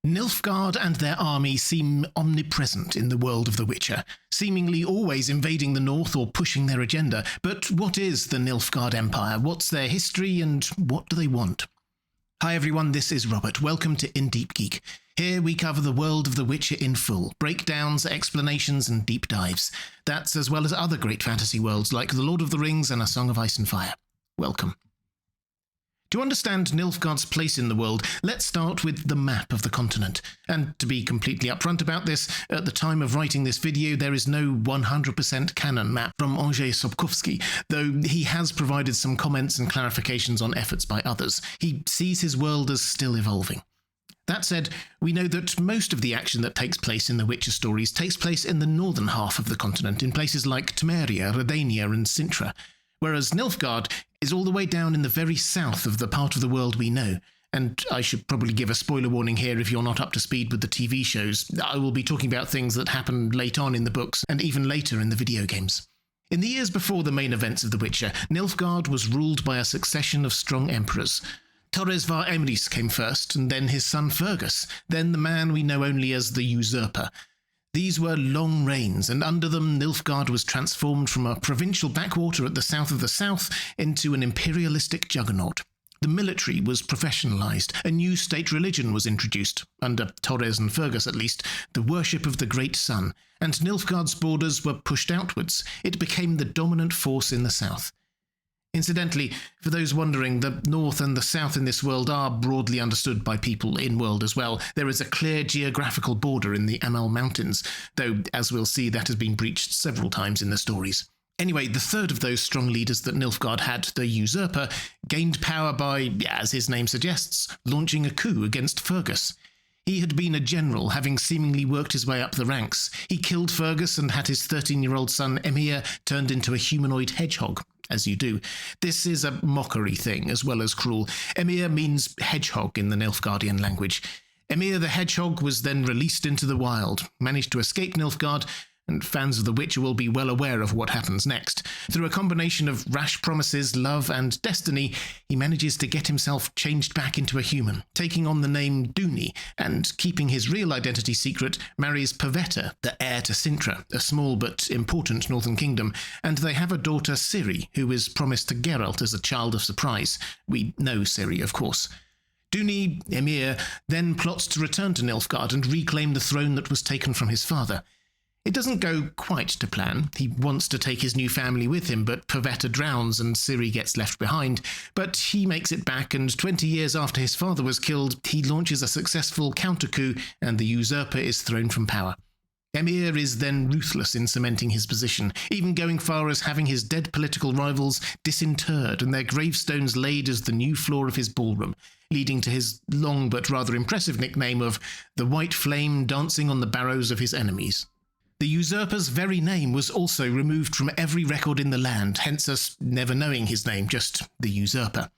Nilfgaard and their army seem omnipresent in the world of The Witcher, seemingly always invading the north or pushing their agenda. But what is the Nilfgaard Empire? What's their history and what do they want? Hi everyone, this is Robert. Welcome to Deep Geek. Here we cover the world of The Witcher in full, breakdowns, explanations and deep dives. That's as well as other great fantasy worlds like The Lord of the Rings and A Song of Ice and Fire. Welcome. To understand Nilfgaard's place in the world, let's start with the map of the continent. And to be completely upfront about this, at the time of writing this video there is no 100% canon map from Andrzej Sapkowski, though he has provided some comments and clarifications on efforts by others. He sees his world as still evolving. That said, we know that most of the action that takes place in the Witcher stories takes place in the northern half of the continent, in places like Temeria, Redania and Sintra, whereas Nilfgaard is all the way down in the very south of the part of the world we know. And I should probably give a spoiler warning here if you're not up to speed with the TV shows. I will be talking about things that happened late on in the books and even later in the video games. In the years before the main events of The Witcher, Nilfgaard was ruled by a succession of strong emperors. Torres var Emrys came first, and then his son Fergus, then the man we know only as the Usurper. These were long reigns, and under them Nilfgaard was transformed from a provincial backwater at the south of the south into an imperialistic juggernaut. The military was professionalised, a new state religion was introduced, under Torres and Fergus at least, the worship of the Great Sun, and Nilfgaard's borders were pushed outwards. It became the dominant force in the south. Incidentally, for those wondering, the north and the south in this world are broadly understood by people in-world as well. There is a clear geographical border in the Amal Mountains, though, as we'll see, that has been breached several times in the stories. Anyway, the third of those strong leaders that Nilfgaard had, the Usurper, gained power by, as his name suggests, launching a coup against Fergus. He had been a general, having seemingly worked his way up the ranks. He killed Fergus and had his 13-year-old son Emir turned into a humanoid hedgehog. As you do. This is a mockery thing, as well as cruel. Emir means hedgehog in the Nilfgaardian language. Emir the hedgehog was then released into the wild, managed to escape Nilfgaard, and fans of The Witcher will be well aware of what happens next. Through a combination of rash promises, love, and destiny, he manages to get himself changed back into a human, taking on the name Duny, and keeping his real identity secret, marries Pavetta, the heir to Sintra, a small but important northern kingdom, and they have a daughter Ciri, who is promised to Geralt as a child of surprise. We know Ciri, of course. Duny, Emir, then plots to return to Nilfgaard and reclaim the throne that was taken from his father. It doesn't go quite to plan. He wants to take his new family with him, but Pavetta drowns and Ciri gets left behind. But he makes it back, and 20 years after his father was killed, he launches a successful counter-coup, and the Usurper is thrown from power. Emir is then ruthless in cementing his position, even going far as having his dead political rivals disinterred and their gravestones laid as the new floor of his ballroom, leading to his long but rather impressive nickname of the White Flame dancing on the barrows of his enemies. The Usurper's very name was also removed from every record in the land, hence us never knowing his name, just the Usurper.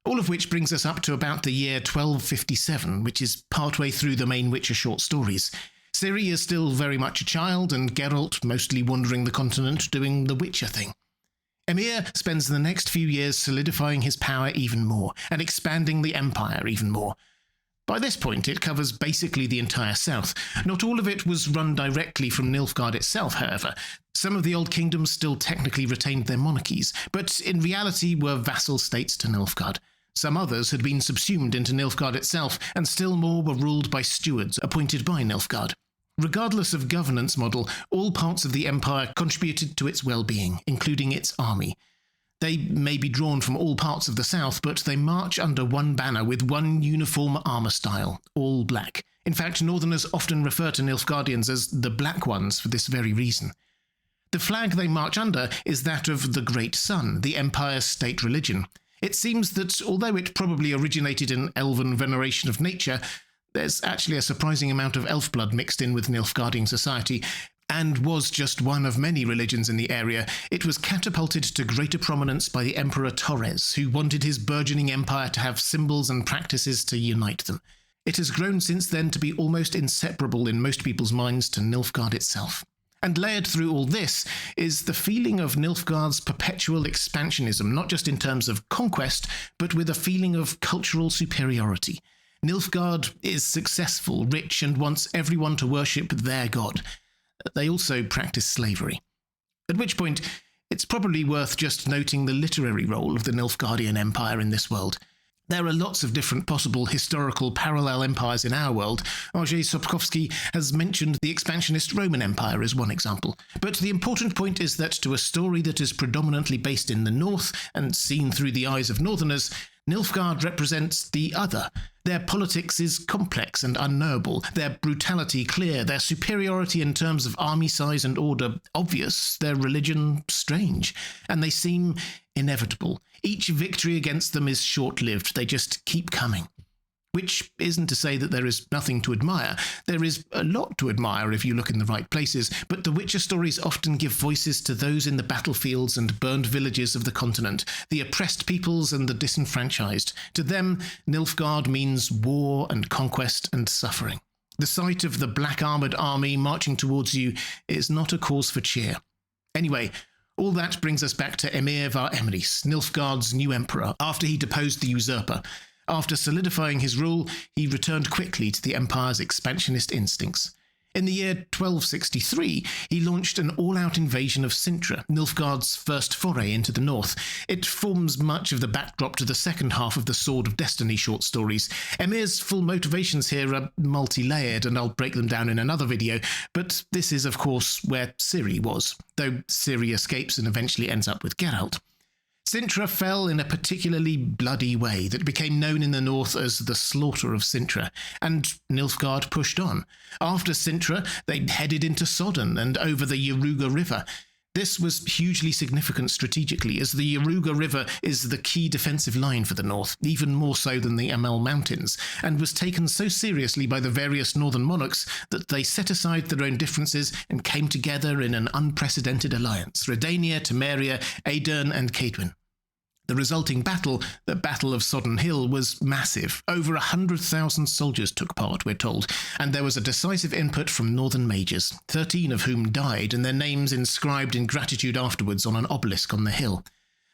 All of which brings us up to about the year 1257, which is partway through the main Witcher short stories. Ciri is still very much a child, and Geralt mostly wandering the continent doing the Witcher thing. Emir spends the next few years solidifying his power even more, and expanding the empire even more. By this point, it covers basically the entire south. Not all of it was run directly from Nilfgaard itself, however. Some of the old kingdoms still technically retained their monarchies, but in reality were vassal states to Nilfgaard. Some others had been subsumed into Nilfgaard itself, and still more were ruled by stewards appointed by Nilfgaard. Regardless of governance model, all parts of the empire contributed to its well-being, including its army. They may be drawn from all parts of the south, but they march under one banner with one uniform armour style, all black. In fact, northerners often refer to Nilfgaardians as the Black Ones for this very reason. The flag they march under is that of the Great Sun, the empire's state religion. It seems that, although it probably originated in elven veneration of nature, there's actually a surprising amount of elf blood mixed in with Nilfgaardian society, and was just one of many religions in the area. It was catapulted to greater prominence by the Emperor Torres, who wanted his burgeoning empire to have symbols and practices to unite them. It has grown since then to be almost inseparable in most people's minds to Nilfgaard itself. And layered through all this is the feeling of Nilfgaard's perpetual expansionism, not just in terms of conquest, but with a feeling of cultural superiority. Nilfgaard is successful, rich, and wants everyone to worship their god. They also practice slavery. At which point, it's probably worth just noting the literary role of the Nilfgaardian Empire in this world. There are lots of different possible historical parallel empires in our world. Andrzej Sapkowski has mentioned the expansionist Roman Empire as one example. But the important point is that to a story that is predominantly based in the north and seen through the eyes of northerners, Nilfgaard represents the other. Their politics is complex and unknowable, their brutality clear, their superiority in terms of army size and order obvious, their religion strange, and they seem inevitable. Each victory against them is short-lived, they just keep coming. Which isn't to say that there is nothing to admire. There is a lot to admire if you look in the right places, but the Witcher stories often give voices to those in the battlefields and burned villages of the continent, the oppressed peoples and the disenfranchised. To them, Nilfgaard means war and conquest and suffering. The sight of the black-armoured army marching towards you is not a cause for cheer. Anyway, all that brings us back to Emhyr var Emrys, Nilfgaard's new emperor, after he deposed the usurper. After solidifying his rule, he returned quickly to the empire's expansionist instincts. In the year 1263, he launched an all-out invasion of Cintra, Nilfgaard's first foray into the north. It forms much of the backdrop to the second half of the Sword of Destiny short stories. Emhyr's full motivations here are multi-layered, and I'll break them down in another video, but this is, of course, where Ciri was, though Ciri escapes and eventually ends up with Geralt. Cintra fell in a particularly bloody way that became known in the north as the Slaughter of Cintra, and Nilfgaard pushed on. After Cintra, they headed into Sodden and over the Yaruga River. This was hugely significant strategically, as the Yaruga River is the key defensive line for the north, even more so than the Amel Mountains, and was taken so seriously by the various northern monarchs that they set aside their own differences and came together in an unprecedented alliance: Redania, Temeria, Aedirn and Cadwyn. The resulting battle, the Battle of Sodden Hill, was massive. Over 100,000 soldiers took part, we're told, and there was a decisive input from northern mages, 13 of whom died, and their names inscribed in gratitude afterwards on an obelisk on the hill.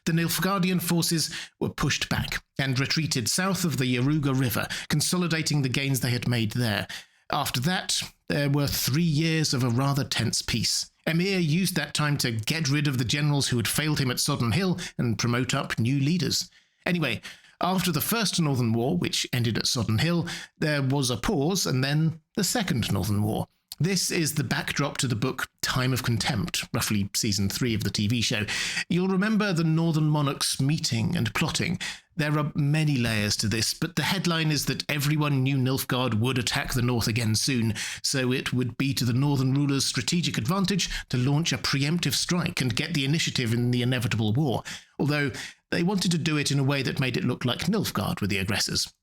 The Nilfgaardian forces were pushed back and retreated south of the Yaruga River, consolidating the gains they had made there. After that, there were 3 years of a rather tense peace. Emhyr used that time to get rid of the generals who had failed him at Sodden Hill and promote up new leaders. Anyway, after the First Northern War, which ended at Sodden Hill, there was a pause, and then the Second Northern War. This is the backdrop to the book Time of Contempt, roughly season 3 of the TV show. You'll remember the northern monarchs meeting and plotting. There are many layers to this, but the headline is that everyone knew Nilfgaard would attack the north again soon, so it would be to the northern rulers' strategic advantage to launch a preemptive strike and get the initiative in the inevitable war, although they wanted to do it in a way that made it look like Nilfgaard were the aggressors.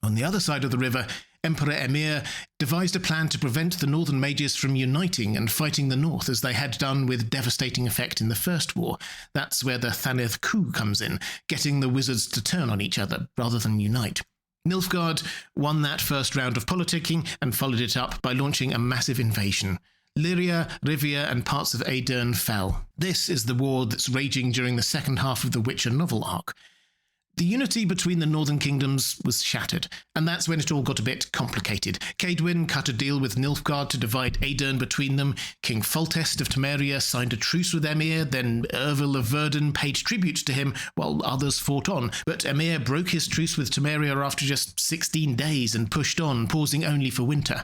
On the other side of the river, Emperor Emhyr devised a plan to prevent the northern mages from uniting and fighting the north as they had done with devastating effect in the First War. That's where the Thanedd coup comes in, getting the wizards to turn on each other rather than unite. Nilfgaard won that first round of politicking and followed it up by launching a massive invasion. Lyria, Rivia and parts of Aedirn fell. This is the war that's raging during the second half of the Witcher novel arc. The unity between the northern kingdoms was shattered, and that's when it all got a bit complicated. Cadwyn cut a deal with Nilfgaard to divide Aedirn between them, King Foltest of Temeria signed a truce with Emhyr, then Ervil of Verdun paid tribute to him while others fought on, but Emhyr broke his truce with Temeria after just 16 days and pushed on, pausing only for winter.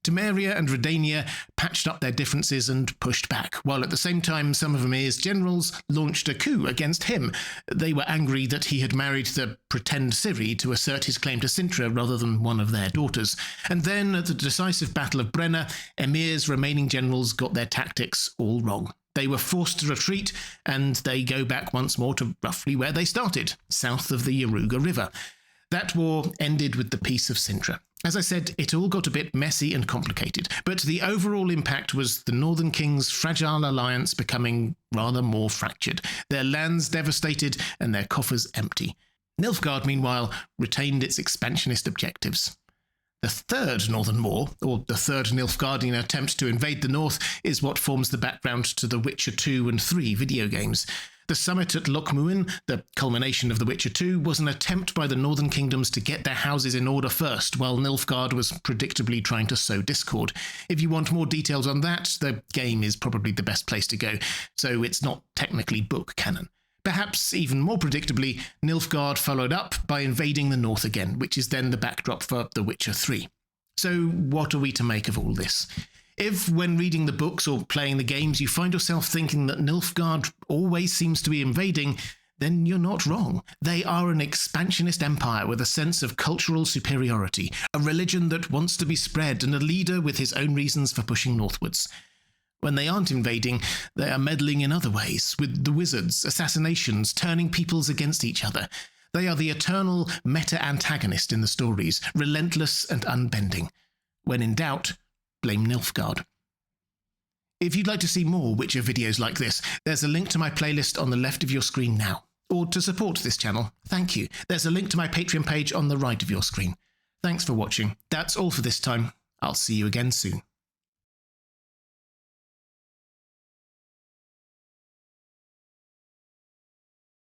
Temeria and Redania patched up their differences and pushed back, while at the same time some of Emhyr's generals launched a coup against him. They were angry that he had married the pretend Ciri to assert his claim to Cintra rather than one of their daughters. And then, at the decisive Battle of Brenna, Emhyr's remaining generals got their tactics all wrong. They were forced to retreat, and they go back once more to roughly where they started, south of the Yaruga River. That war ended with the Peace of Cintra. As I said, it all got a bit messy and complicated, but the overall impact was the Northern Kings' fragile alliance becoming rather more fractured, their lands devastated and their coffers empty. Nilfgaard, meanwhile, retained its expansionist objectives. The Third Northern War, or the Third Nilfgaardian attempt to invade the north, is what forms the background to the Witcher 2 and 3 video games. The summit at Loch Muin, the culmination of The Witcher 2, was an attempt by the northern kingdoms to get their houses in order first, while Nilfgaard was predictably trying to sow discord. If you want more details on that, the game is probably the best place to go, so it's not technically book canon. Perhaps even more predictably, Nilfgaard followed up by invading the north again, which is then the backdrop for The Witcher 3. So what are we to make of all this? If, when reading the books or playing the games, you find yourself thinking that Nilfgaard always seems to be invading, then you're not wrong. They are an expansionist empire with a sense of cultural superiority, a religion that wants to be spread, and a leader with his own reasons for pushing northwards. When they aren't invading, they are meddling in other ways, with the wizards, assassinations, turning peoples against each other. They are the eternal meta-antagonist in the stories, relentless and unbending. When in doubt, blame Nilfgaard. If you'd like to see more Witcher videos like this, there's a link to my playlist on the left of your screen now. Or to support this channel, thank you. There's a link to my Patreon page on the right of your screen. Thanks for watching. That's all for this time. I'll see you again soon.